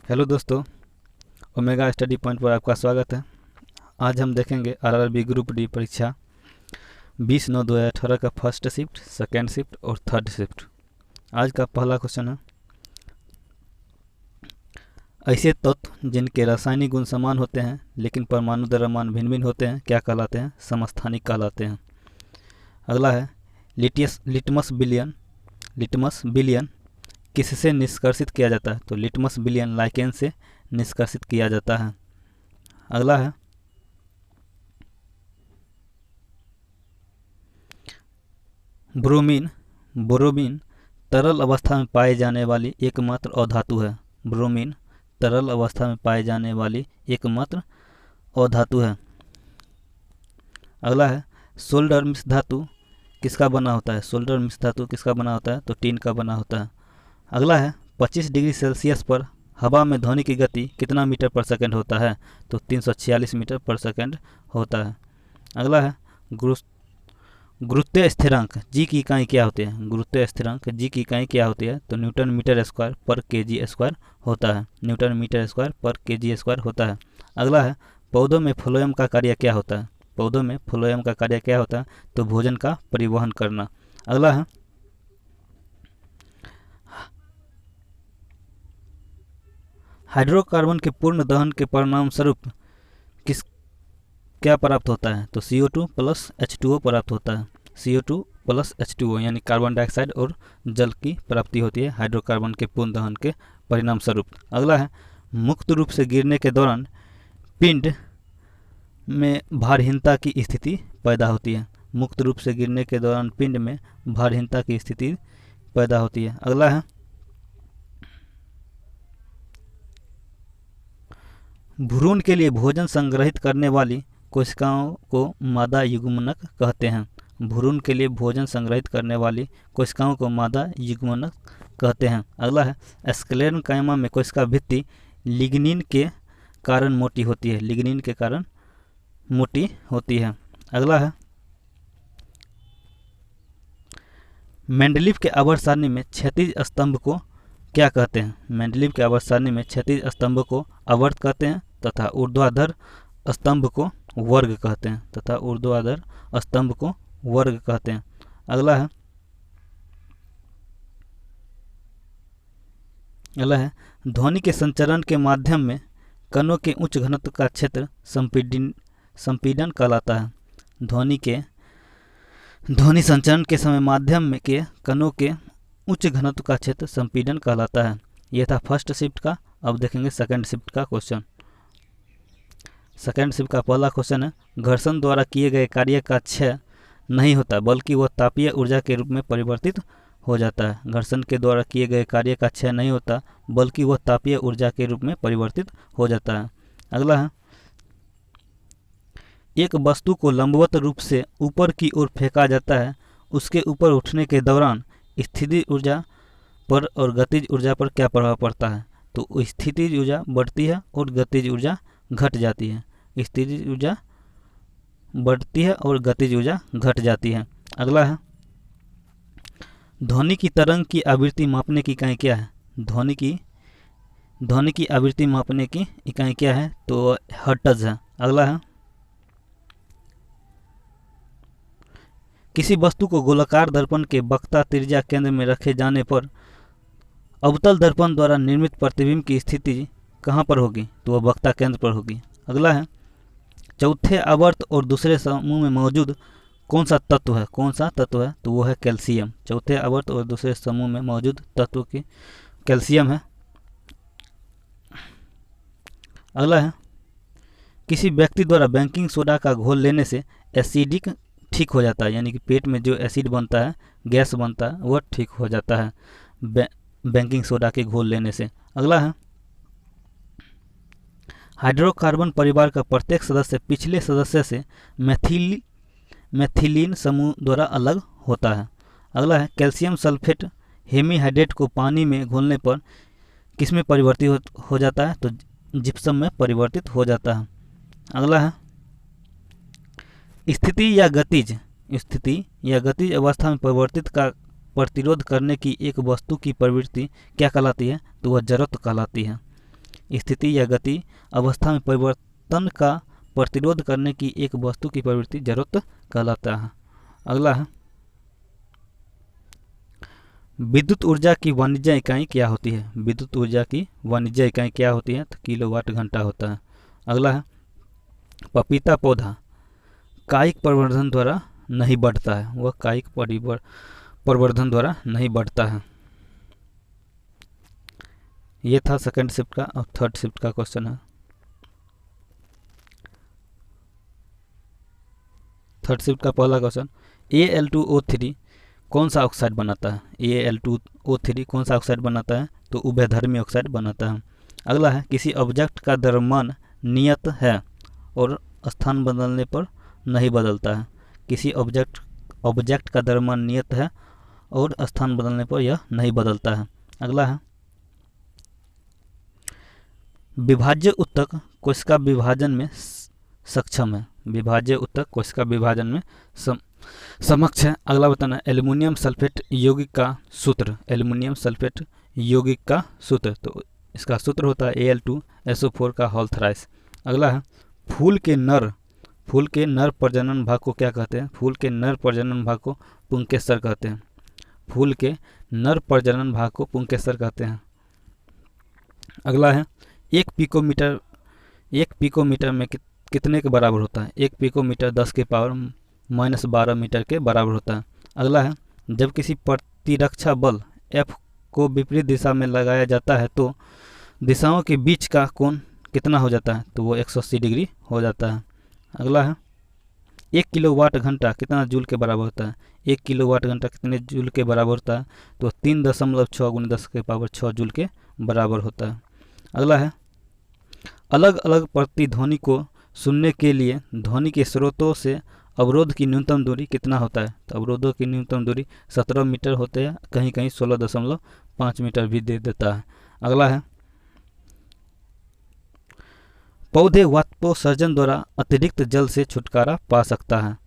Hello दोस्तों, omega study point पर आपका स्वागत है। आज हम देखेंगे आरआरबी ग्रुप डी परीक्षा 20/9/2018 का फर्स्ट शिफ्ट, सेकेंड शिफ्ट और थर्ड शिफ्ट। आज का पहला क्वेश्चन है, ऐसे तत्व जिनके रासायनिक गुण समान होते हैं लेकिन परमाणु द्रव्यमान भिन्न भिन्न होते हैं क्या कहलाते हैं? समस्थानिक कहलाते हैं। अगला है, लिटमस बिलियन किससे निष्कर्षित किया जाता है? तो लिटमस बिलियन लाइकेन से निष्कर्षित किया जाता है। अगला है, ब्रोमीन तरल अवस्था में पाई जाने वाली एकमात्र अधातु है। ब्रोमीन तरल अवस्था में पाई जाने वाली एकमात्र अधातु है। अगला है, सोल्डर मिश्र धातु किसका बना होता है? सोल्डर मिश्र धातु किसका बना होता है? तो टीन का बना होता है। अगला है, 25 डिग्री सेल्सियस पर हवा में ध्वनि की गति कितना मीटर पर सेकंड होता है? तो 346 मीटर पर सेकंड होता है। अगला है, गुरुत्वीय स्थिरांक जी की इकाई क्या होती है? गुरुत्वीय स्थिरांक जी की इकाई क्या होती है? तो न्यूटन मीटर स्क्वायर पर केजी स्क्वायर होता है। न्यूटन मीटर स्क्वायर पर केजी स्क्वायर होता है। अगला है, पौधों में फ्लोएम का कार्य क्या होता है? पौधों में फ्लोएम का कार्य क्या होता है? तो भोजन का परिवहन करना। अगला है, हाइड्रोकार्बन के पूर्ण दहन के परिणाम स्वरूप क्या प्राप्त होता है? तो CO2 प्लस H2O प्राप्त होता है। CO2 प्लस H2O यानी कार्बन डाइऑक्साइड और जल की प्राप्ति होती है हाइड्रोकार्बन के पूर्ण दहन के परिणाम स्वरूप। अगला है, मुक्त रूप से गिरने के दौरान पिंड में भारहीनता की स्थिति पैदा होती है। मुक्त रूप से गिरने के दौरान पिंड में भारहीनता की स्थिति पैदा होती है। अगला है, भ्रूण के लिए भोजन संग्रहित करने वाली कोशिकाओं को मादा युग्मनक कहते हैं। भ्रूण के लिए भोजन संग्रहित करने वाली कोशिकाओं को मादा युग्मनक कहते हैं। अगला है, स्क्लेरेन्काइमा में कोशिका भित्ति लिग्निन के कारण मोटी होती है। लिग्निन के कारण मोटी होती है। अगला है, मेंडलीव के आवर्त सारणी में क्षैतिज स्तंभ को क्या कहते हैं? मेंडलीव के आवर्त सारणी में क्षैतिज स्तंभ को आवर्त कहते हैं तथा ऊर्ध्वाधर स्तंभ को वर्ग कहते हैं अगला है, ध्वनि के संचरण के माध्यम में कणों के उच्च घनत्व का क्षेत्र संपीड़न कहलाता है। ध्वनि संचरण के समय माध्यम में के कणों के उच्च घनत्व का क्षेत्र संपीड़न कहलाता है। यह था फर्स्ट शिफ्ट का। अब देखेंगे सेकंड शिफ्ट का क्वेश्चन। सेकंड शिफ्ट का पहला क्वेश्चन है, घर्षण द्वारा किए गए कार्य का क्षय नहीं होता बल्कि वह तापीय ऊर्जा के रूप में परिवर्तित हो जाता है। घर्षण के द्वारा किए गए कार्य का क्षय नहीं होता बल्कि वह तापीय ऊर्जा के रूप में परिवर्तित हो जाता है। अगला है, एक वस्तु को लंबवत रूप से ऊपर की ओर फेंका जाता है। उसके ऊपर उठने के दौरान स्थितिज ऊर्जा पर और गतिज ऊर्जा पर क्या प्रभाव पड़ता है? तो स्थितिज ऊर्जा बढ़ती है और गतिज ऊर्जा घट जाती है। स्थितिज ऊर्जा बढ़ती है और गतिज ऊर्जा घट जाती है। अगला है, ध्वनि की तरंग की आवृत्ति मापने की इकाई क्या है? ध्वनि की आवृत्ति मापने की इकाई क्या है? तो हर्ट्ज है। अगला है, किसी वस्तु को गोलाकार दर्पण के वक्ता त्रिज्या केंद्र में रखे जाने पर अवतल दर्पण द्वारा निर्मित प्रतिबिंब की स्थिति कहाँ पर होगी? तो वह वक्ता केंद्र पर होगी। अगला है, चौथे आवर्त और दूसरे समूह में मौजूद कौन सा तत्व है? तो वो है कैल्शियम। चौथे आवर्त और दूसरे समूह में मौजूद तत्व की कैल्शियम है। अगला है, किसी व्यक्ति द्वारा बेकिंग सोडा का घोल लेने से एसिडिक ठीक हो जाता है, यानी कि पेट में जो एसिड बनता है, गैस बनता है, वह ठीक हो जाता है बेकिंग सोडा के घोल लेने से। अगला है, हाइड्रोकार्बन परिवार का प्रत्येक सदस्य पिछले सदस्य से मेथिलीन समूह द्वारा अलग होता है। अगला है, कैल्शियम सल्फेट हेमीहाइड्रेट को पानी में घोलने पर किसमें परिवर्तित हो जाता है? तो जिप्सम में परिवर्तित हो जाता है। अगला है, स्थिति या गतिज अवस्था में परिवर्तित का प्रतिरोध करने की एक वस्तु की प्रवृत्ति क्या कहलाती है? तो वह जड़त्व कहलाती है। स्थिति या गति अवस्था में परिवर्तन का प्रतिरोध करने की एक वस्तु की प्रवृत्ति जरूरत कहलाता है। अगला है विद्युत ऊर्जा की वाणिज्य इकाई क्या होती है। विद्युत ऊर्जा की वाणिज्य इकाई क्या होती है, तो किलोवाट घंटा होता है। अगला है पपीता पौधा कायिक प्रवर्धन द्वारा नहीं बढ़ता है, वह कायिक प्रवर्धन द्वारा नहीं बढ़ता है। ये था सेकंड शिफ्ट का। और थर्ड शिफ्ट का क्वेश्चन है। थर्ड शिफ्ट का पहला क्वेश्चन, Al2O3 कौन सा ऑक्साइड बनाता है। Al2O3 कौन सा ऑक्साइड बनाता है, तो उभयधर्मी ऑक्साइड बनाता है। अगला है किसी ऑब्जेक्ट का द्रव्यमान नियत है और स्थान बदलने पर नहीं बदलता है। किसी ऑब्जेक्ट का द्रव्यमान नियत है और स्थान बदलने पर यह नहीं बदलता है। अगला है विभाज्य ऊतक कोशिका विभाजन में सक्षम है। विभाज्य ऊतक कोशिका विभाजन में समक्ष है। अगला बताना एल्युमिनियम सल्फेट यौगिक का सूत्र। एल्युमिनियम सल्फेट यौगिक का सूत्र, तो इसका सूत्र होता है Al2SO4 का होल थ्राइस। अगला है फूल के नर प्रजनन भाग को क्या कहते हैं। फूल के नर प्रजनन भाग को पुंकेसर कहते हैं। फूल के नर प्रजनन भाग को पुंकेसर कहते हैं। अगला है एक पिकोमीटर में कितने के बराबर होता है। एक पिकोमीटर 10 के पावर -12 मीटर के बराबर होता है। अगला है जब किसी प्रतिरक्षा बल F को विपरीत दिशा में लगाया जाता है तो दिशाओं के बीच का कोण कितना हो जाता है, तो वो 180 डिग्री हो जाता है। अगला है 1 किलोवाट घंटा कितना जूल के बराबर होता है। 1 किलोवाट घंटा कितने जूल के बराबर होता है, तो 3.6 × 10 के पावर 6 जूल के बराबर होता है। अगला है अलग अलग प्रतिध्वनि को सुनने के लिए ध्वनि के स्रोतों से अवरोध की न्यूनतम दूरी कितना होता है, तो अवरोधों की न्यूनतम दूरी 17 मीटर होते हैं, कहीं कहीं 16.5 मीटर भी दे देता है। अगला है पौधे वाष्पोत्सर्जन द्वारा अतिरिक्त जल से छुटकारा पा सकता है।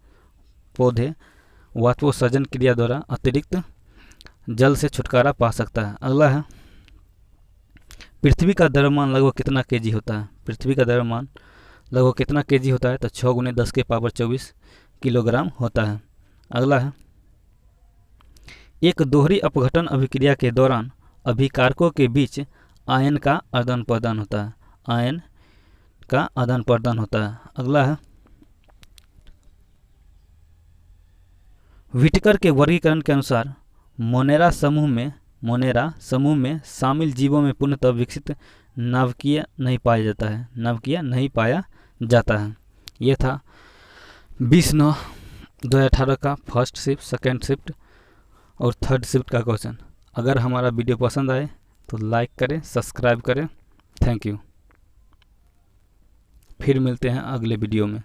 पौधे वाष्पोत्सर्जन क्रिया द्वारा अतिरिक्त जल से छुटकारा पा सकता है। अगला है पृथ्वी का द्रव्यमान लगभग कितना केजी होता है। पृथ्वी का द्रव्यमान लगभग कितना केजी होता है, तो 6 × 10 के पावर 24 किलोग्राम होता है। अगला है एक दोहरी अपघटन अभिक्रिया के दौरान अभिकारकों के बीच आयन का आदान प्रदान होता है। आयन का आदान प्रदान होता है। अगला है व्हिटेकर के वर्गीकरण के अनुसार मोनेरा समूह में शामिल जीवों में पूर्णतः विकसित नाभिकीय नहीं पाया जाता है। यह था 20/9/2018 का फर्स्ट शिफ्ट, सेकेंड शिफ्ट और थर्ड शिफ्ट का क्वेश्चन। अगर हमारा वीडियो पसंद आए तो लाइक करें, सब्सक्राइब करें। Thank you. फिर मिलते हैं अगले वीडियो में।